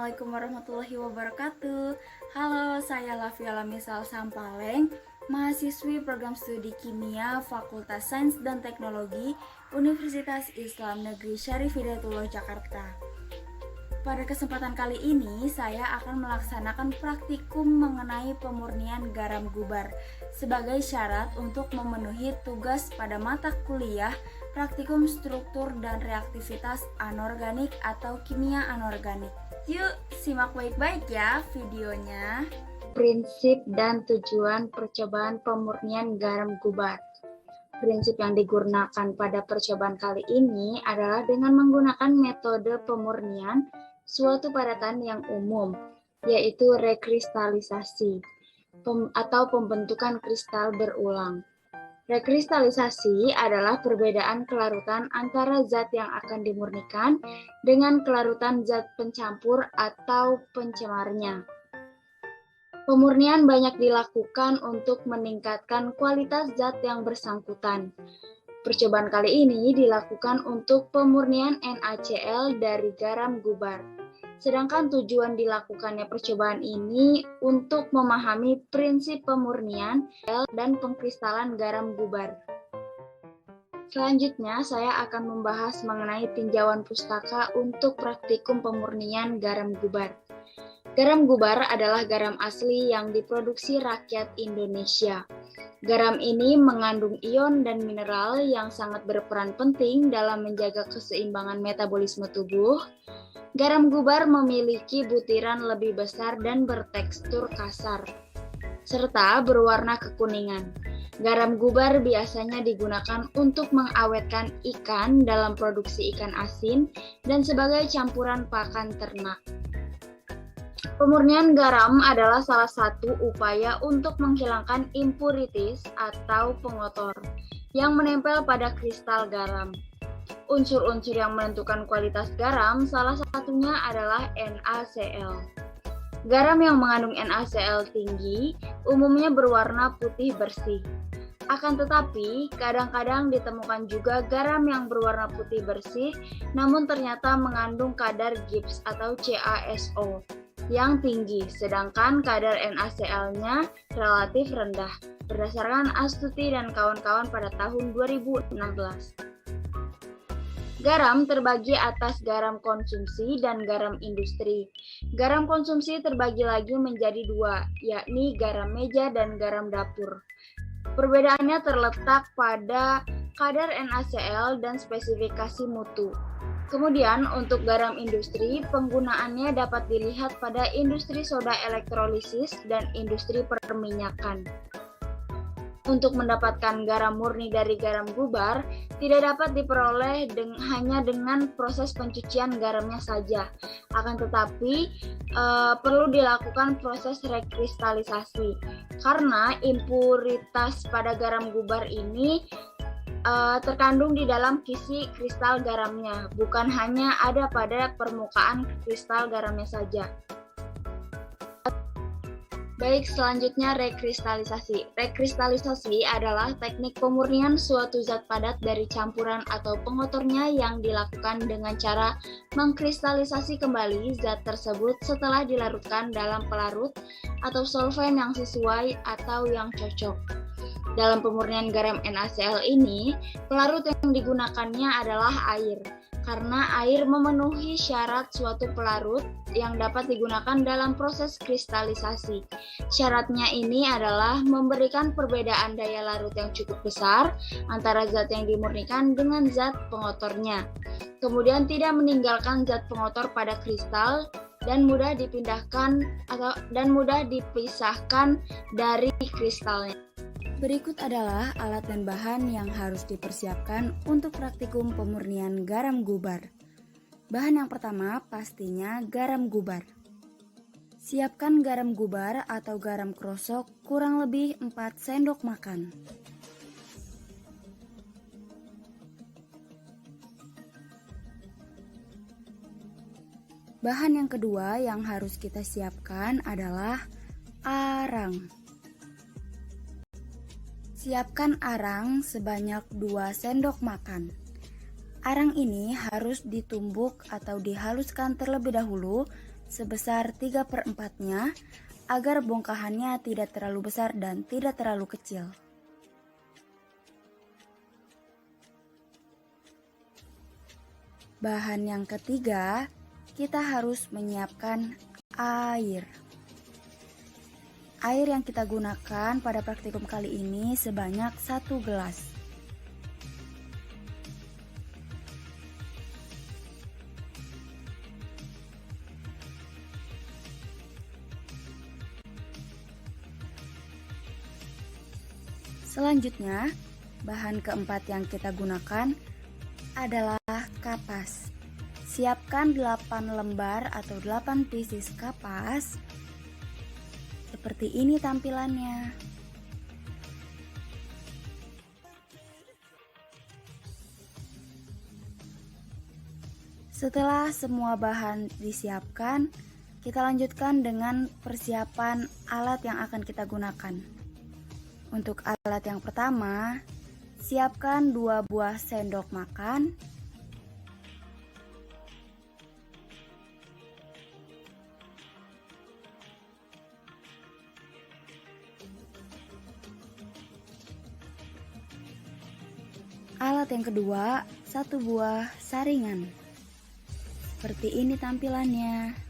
Assalamualaikum warahmatullahi wabarakatuh. Halo, saya Lafiala Misal Sampaleng, mahasiswi program studi kimia Fakultas Sains dan Teknologi Universitas Islam Negeri Syarif Hidayatullah Jakarta. Pada kesempatan kali ini, saya akan melaksanakan praktikum mengenai pemurnian garam gubar sebagai syarat untuk memenuhi tugas pada mata kuliah praktikum struktur dan reaktivitas anorganik atau kimia anorganik. Yuk, simak baik-baik ya videonya. Prinsip dan tujuan percobaan pemurnian garam gubar. Prinsip yang digunakan pada percobaan kali ini adalah dengan menggunakan metode pemurnian suatu padatan yang umum, yaitu rekristalisasi atau pembentukan kristal berulang. Rekristalisasi adalah perbedaan kelarutan antara zat yang akan dimurnikan dengan kelarutan zat pencampur atau pencemarnya. Pemurnian banyak dilakukan untuk meningkatkan kualitas zat yang bersangkutan. Percobaan kali ini dilakukan untuk pemurnian NaCl dari garam gubar. Sedangkan tujuan dilakukannya percobaan ini untuk memahami prinsip pemurnian dan pengkristalan garam gubar. Selanjutnya, saya akan membahas mengenai tinjauan pustaka untuk praktikum pemurnian garam gubar. Garam gubar adalah garam asli yang diproduksi rakyat Indonesia. Garam ini mengandung ion dan mineral yang sangat berperan penting dalam menjaga keseimbangan metabolisme tubuh. Garam gubar memiliki butiran lebih besar dan bertekstur kasar, serta berwarna kekuningan. Garam gubar biasanya digunakan untuk mengawetkan ikan dalam produksi ikan asin dan sebagai campuran pakan ternak. Pemurnian garam adalah salah satu upaya untuk menghilangkan impurities atau pengotor yang menempel pada kristal garam. Unsur-unsur yang menentukan kualitas garam salah satunya adalah NaCl. Garam yang mengandung NaCl tinggi umumnya berwarna putih bersih. Akan tetapi, kadang-kadang ditemukan juga garam yang berwarna putih bersih namun ternyata mengandung kadar Gibbs atau CaSO yang tinggi, sedangkan kadar NaCl-nya relatif rendah, berdasarkan Astuti dan kawan-kawan pada tahun 2016. Garam terbagi atas garam konsumsi dan garam industri. Garam konsumsi terbagi lagi menjadi dua, yakni garam meja dan garam dapur. Perbedaannya terletak pada kadar NaCl dan spesifikasi mutu. Kemudian untuk garam industri, penggunaannya dapat dilihat pada industri soda elektrolisis dan industri perminyakan. Untuk mendapatkan garam murni dari garam gubar, tidak dapat diperoleh hanya dengan proses pencucian garamnya saja. Akan tetapi, perlu dilakukan proses rekristalisasi, karena impuritas pada garam gubar ini terkandung di dalam kisi kristal garamnya, bukan hanya ada pada permukaan kristal garamnya saja. Baik, selanjutnya rekristalisasi. Rekristalisasi adalah teknik pemurnian suatu zat padat dari campuran atau pengotornya yang dilakukan dengan cara mengkristalisasi kembali zat tersebut setelah dilarutkan dalam pelarut atau solvent yang sesuai atau yang cocok. Dalam pemurnian garam NaCl ini, pelarut yang digunakannya adalah air, karena air memenuhi syarat suatu pelarut yang dapat digunakan dalam proses kristalisasi. Syaratnya ini adalah memberikan perbedaan daya larut yang cukup besar antara zat yang dimurnikan dengan zat pengotornya. Kemudian tidak meninggalkan zat pengotor pada kristal dan mudah dipisahkan dari kristalnya. Berikut adalah alat dan bahan yang harus dipersiapkan untuk praktikum pemurnian garam gubar. Bahan yang pertama pastinya garam gubar. Siapkan garam gubar atau garam krosok kurang lebih 4 sendok makan. Bahan yang kedua yang harus kita siapkan adalah arang. Siapkan arang sebanyak 2 sendok makan. Arang ini harus ditumbuk atau dihaluskan terlebih dahulu sebesar 3/4-nya agar bongkahannya tidak terlalu besar dan tidak terlalu kecil. Bahan yang ketiga, kita harus menyiapkan air. Air yang kita gunakan pada praktikum kali ini sebanyak 1 gelas. Selanjutnya, bahan keempat yang kita gunakan adalah kapas. Siapkan 8 lembar atau 8 pieces kapas. Seperti ini tampilannya. Setelah semua bahan disiapkan, kita lanjutkan dengan persiapan alat yang akan kita gunakan. Untuk alat yang pertama, siapkan 2 buah sendok makan, alat yang kedua, 1 buah saringan. Seperti ini tampilannya.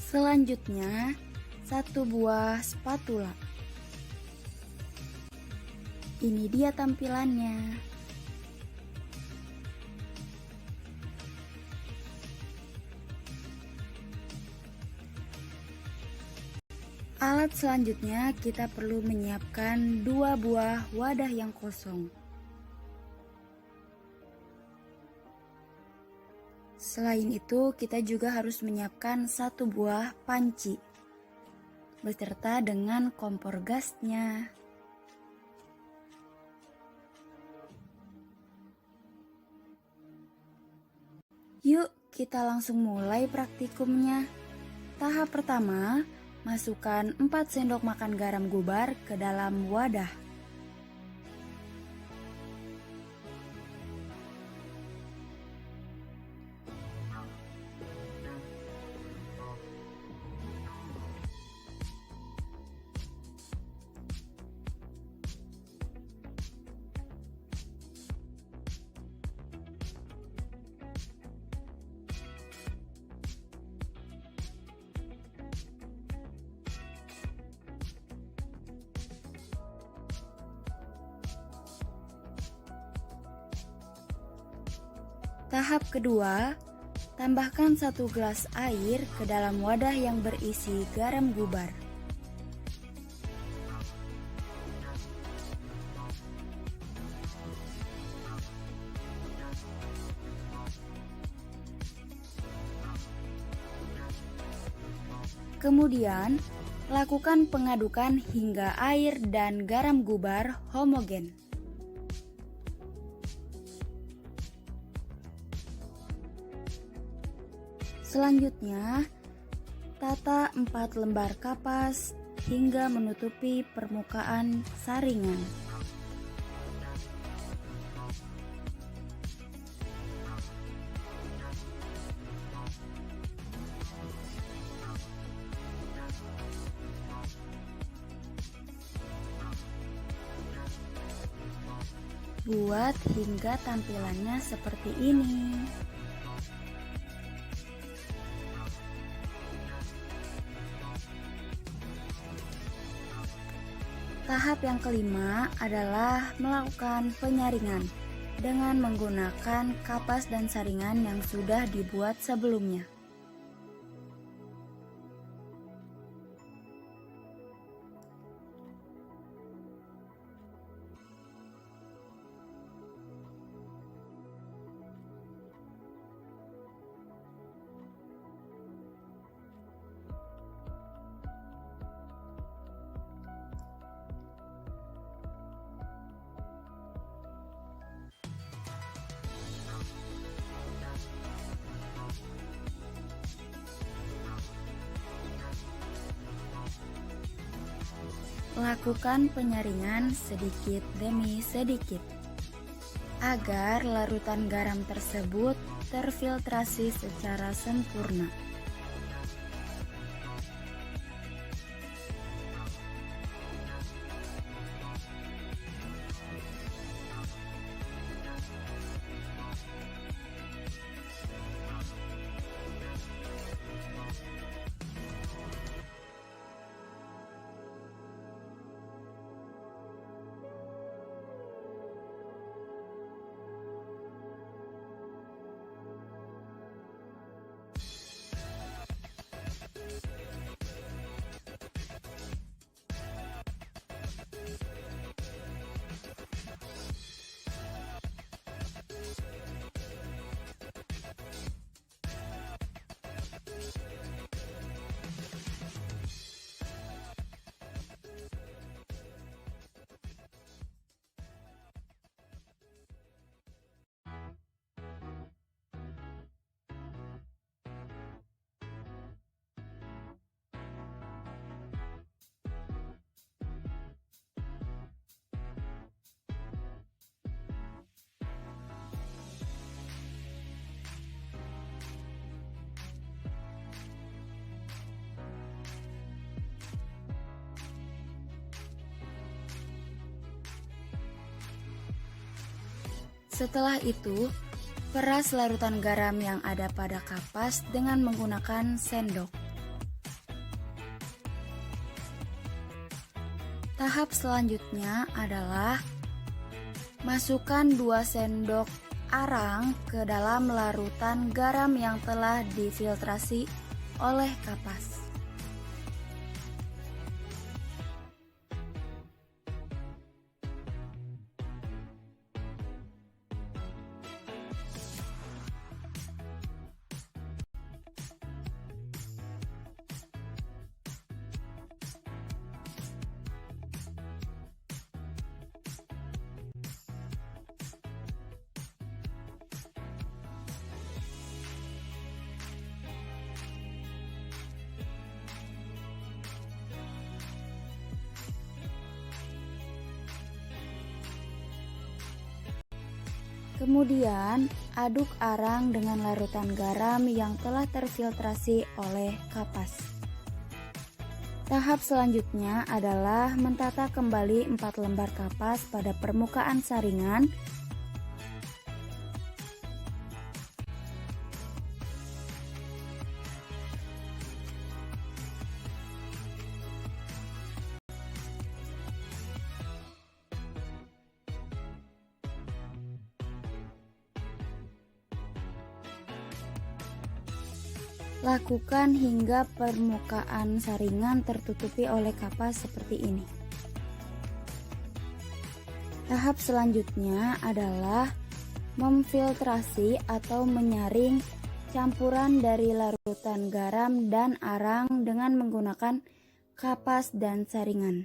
Selanjutnya, 1 buah spatula. Ini dia tampilannya. Alat selanjutnya kita perlu menyiapkan 2 buah wadah yang kosong. Selain itu, kita juga harus menyiapkan 1 buah panci beserta dengan kompor gasnya. Yuk, kita langsung mulai praktikumnya. Tahap pertama, masukkan 4 sendok makan garam gubar ke dalam wadah. Tahap kedua, tambahkan 1 gelas air ke dalam wadah yang berisi garam gubar. Kemudian, lakukan pengadukan hingga air dan garam gubar homogen. Selanjutnya, tata 4 lembar kapas hingga menutupi permukaan saringan. Buat hingga tampilannya seperti ini. Tahap yang kelima adalah melakukan penyaringan dengan menggunakan kapas dan saringan yang sudah dibuat sebelumnya. Lakukan penyaringan sedikit demi sedikit agar larutan garam tersebut terfiltrasi secara sempurna. Setelah itu, peras larutan garam yang ada pada kapas dengan menggunakan sendok. Tahap selanjutnya adalah masukkan 2 sendok arang ke dalam larutan garam yang telah difiltrasi oleh kapas. Kemudian, aduk arang dengan larutan garam yang telah terfiltrasi oleh kapas. Tahap selanjutnya adalah mentata kembali 4 lembar kapas pada permukaan saringan. Lakukan hingga permukaan saringan tertutupi oleh kapas seperti ini. Tahap selanjutnya adalah memfiltrasi atau menyaring campuran dari larutan garam dan arang dengan menggunakan kapas dan saringan.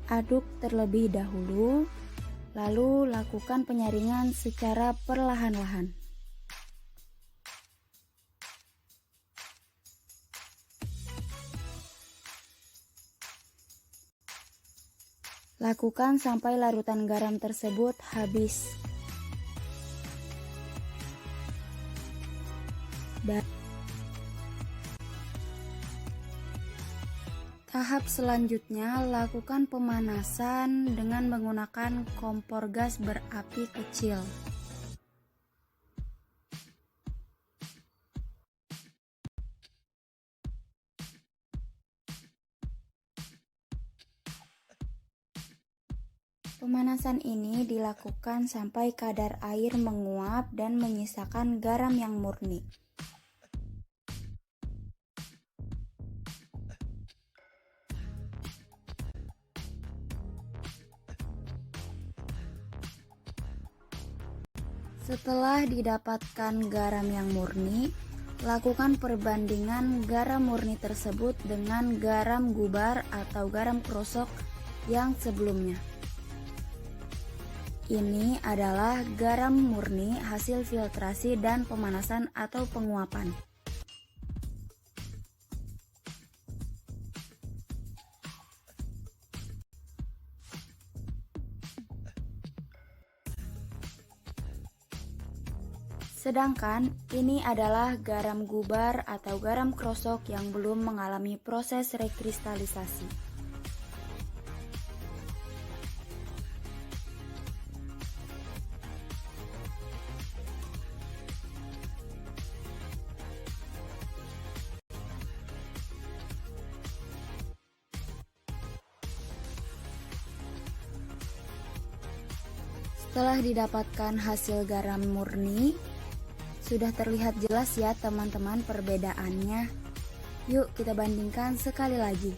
Aduk terlebih dahulu, lalu lakukan penyaringan secara perlahan-lahan. Lakukan sampai larutan garam tersebut habis. Tahap selanjutnya, lakukan pemanasan dengan menggunakan kompor gas berapi kecil. Pemanasan ini dilakukan sampai kadar air menguap dan menyisakan garam yang murni. Setelah didapatkan garam yang murni, lakukan perbandingan garam murni tersebut dengan garam gubar atau garam krosok yang sebelumnya. Ini adalah garam murni hasil filtrasi dan pemanasan atau penguapan. Sedangkan ini adalah garam gubar atau garam krosok yang belum mengalami proses rekristalisasi. Setelah didapatkan hasil garam murni, sudah terlihat jelas ya teman-teman perbedaannya. Yuk kita bandingkan sekali lagi.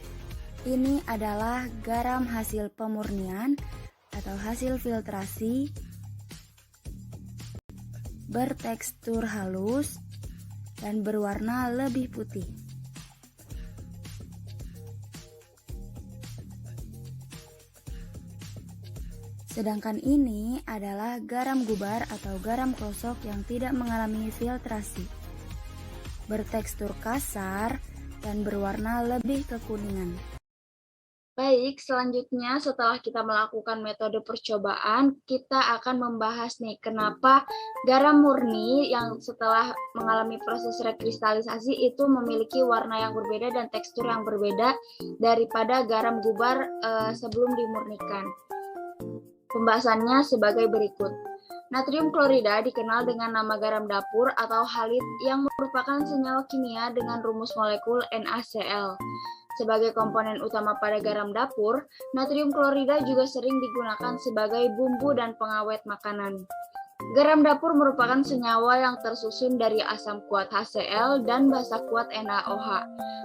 Ini adalah garam hasil pemurnian atau hasil filtrasi, bertekstur halus dan berwarna lebih putih. Sedangkan ini adalah garam gubar atau garam krosok yang tidak mengalami filtrasi, bertekstur kasar dan berwarna lebih kekuningan. Baik, selanjutnya setelah kita melakukan metode percobaan, kita akan membahas nih kenapa garam murni yang setelah mengalami proses rekristalisasi itu memiliki warna yang berbeda dan tekstur yang berbeda daripada garam gubar sebelum dimurnikan. Pembahasannya sebagai berikut. Natrium klorida dikenal dengan nama garam dapur atau halid yang merupakan senyawa kimia dengan rumus molekul NaCl. Sebagai komponen utama pada garam dapur, natrium klorida juga sering digunakan sebagai bumbu dan pengawet makanan. Garam dapur merupakan senyawa yang tersusun dari asam kuat HCl dan basa kuat NaOH.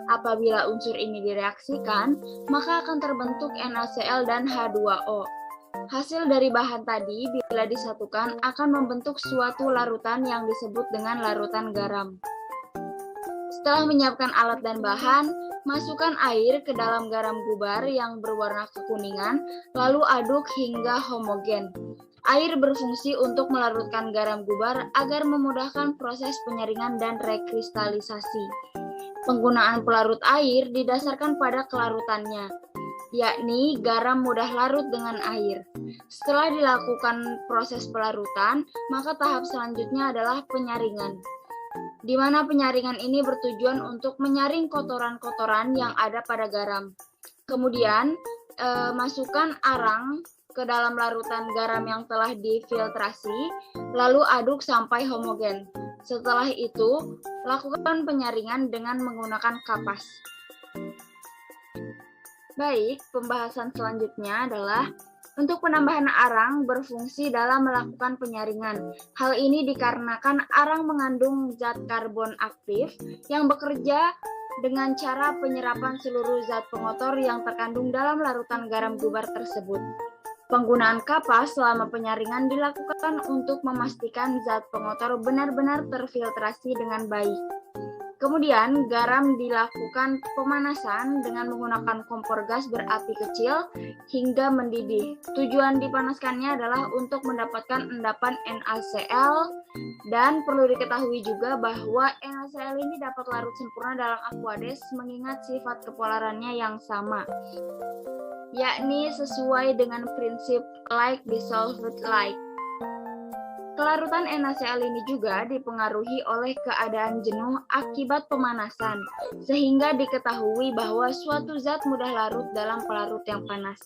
Apabila unsur ini direaksikan, maka akan terbentuk NaCl dan H2O. Hasil dari bahan tadi bila disatukan akan membentuk suatu larutan yang disebut dengan larutan garam. Setelah menyiapkan alat dan bahan, masukkan air ke dalam garam gubar yang berwarna kekuningan, lalu aduk hingga homogen. Air berfungsi untuk melarutkan garam gubar agar memudahkan proses penyaringan dan rekristalisasi. Penggunaan pelarut air didasarkan pada kelarutannya, yakni garam mudah larut dengan air. Setelah dilakukan proses pelarutan, maka tahap selanjutnya adalah penyaringan, di mana penyaringan ini bertujuan untuk menyaring kotoran-kotoran yang ada pada garam. Kemudian, masukkan arang ke dalam larutan garam yang telah difiltrasi, lalu aduk sampai homogen. Setelah itu, lakukan penyaringan dengan menggunakan kapas. Baik, pembahasan selanjutnya adalah untuk penambahan arang berfungsi dalam melakukan penyaringan. Hal ini dikarenakan arang mengandung zat karbon aktif yang bekerja dengan cara penyerapan seluruh zat pengotor yang terkandung dalam larutan garam gubar tersebut. Penggunaan kapas selama penyaringan dilakukan untuk memastikan zat pengotor benar-benar terfiltrasi dengan baik. Kemudian, garam dilakukan pemanasan dengan menggunakan kompor gas berapi kecil hingga mendidih. Tujuan dipanaskannya adalah untuk mendapatkan endapan NaCl, dan perlu diketahui juga bahwa NaCl ini dapat larut sempurna dalam aqueous mengingat sifat kepolarannya yang sama, yakni sesuai dengan prinsip like dissolved like. Kelarutan NaCl ini juga dipengaruhi oleh keadaan jenuh akibat pemanasan, sehingga diketahui bahwa suatu zat mudah larut dalam pelarut yang panas.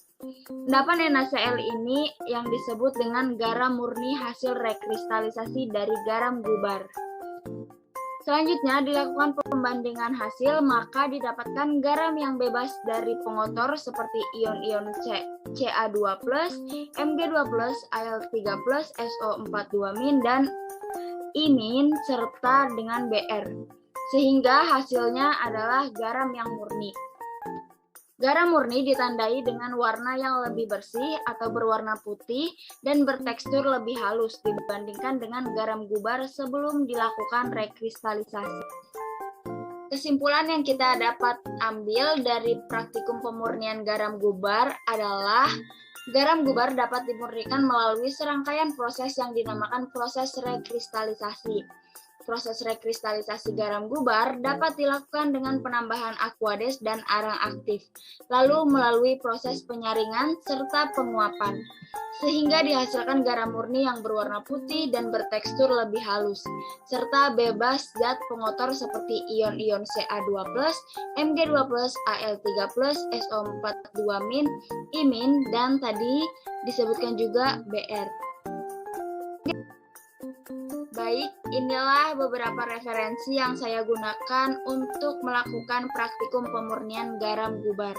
Endapan NaCl ini yang disebut dengan garam murni hasil rekristalisasi dari garam gubar. Selanjutnya dilakukan pembandingan hasil, maka didapatkan garam yang bebas dari pengotor seperti ion-ion Ca2+, Mg2+, Al3+, SO42-, dan imin serta dengan Br, sehingga hasilnya adalah garam yang murni. Garam murni ditandai dengan warna yang lebih bersih atau berwarna putih dan bertekstur lebih halus dibandingkan dengan garam gubar sebelum dilakukan rekristalisasi. Kesimpulan yang kita dapat ambil dari praktikum pemurnian garam gubar adalah garam gubar dapat dimurnikan melalui serangkaian proses yang dinamakan proses rekristalisasi. Proses rekristalisasi garam gubar dapat dilakukan dengan penambahan aquades dan arang aktif, lalu melalui proses penyaringan serta penguapan, sehingga dihasilkan garam murni yang berwarna putih dan bertekstur lebih halus, serta bebas zat pengotor seperti ion-ion Ca2+, Mg2+, Al3+, SO42-, imin, dan tadi disebutkan juga Br. Baik, inilah beberapa referensi yang saya gunakan untuk melakukan praktikum pemurnian garam gubar.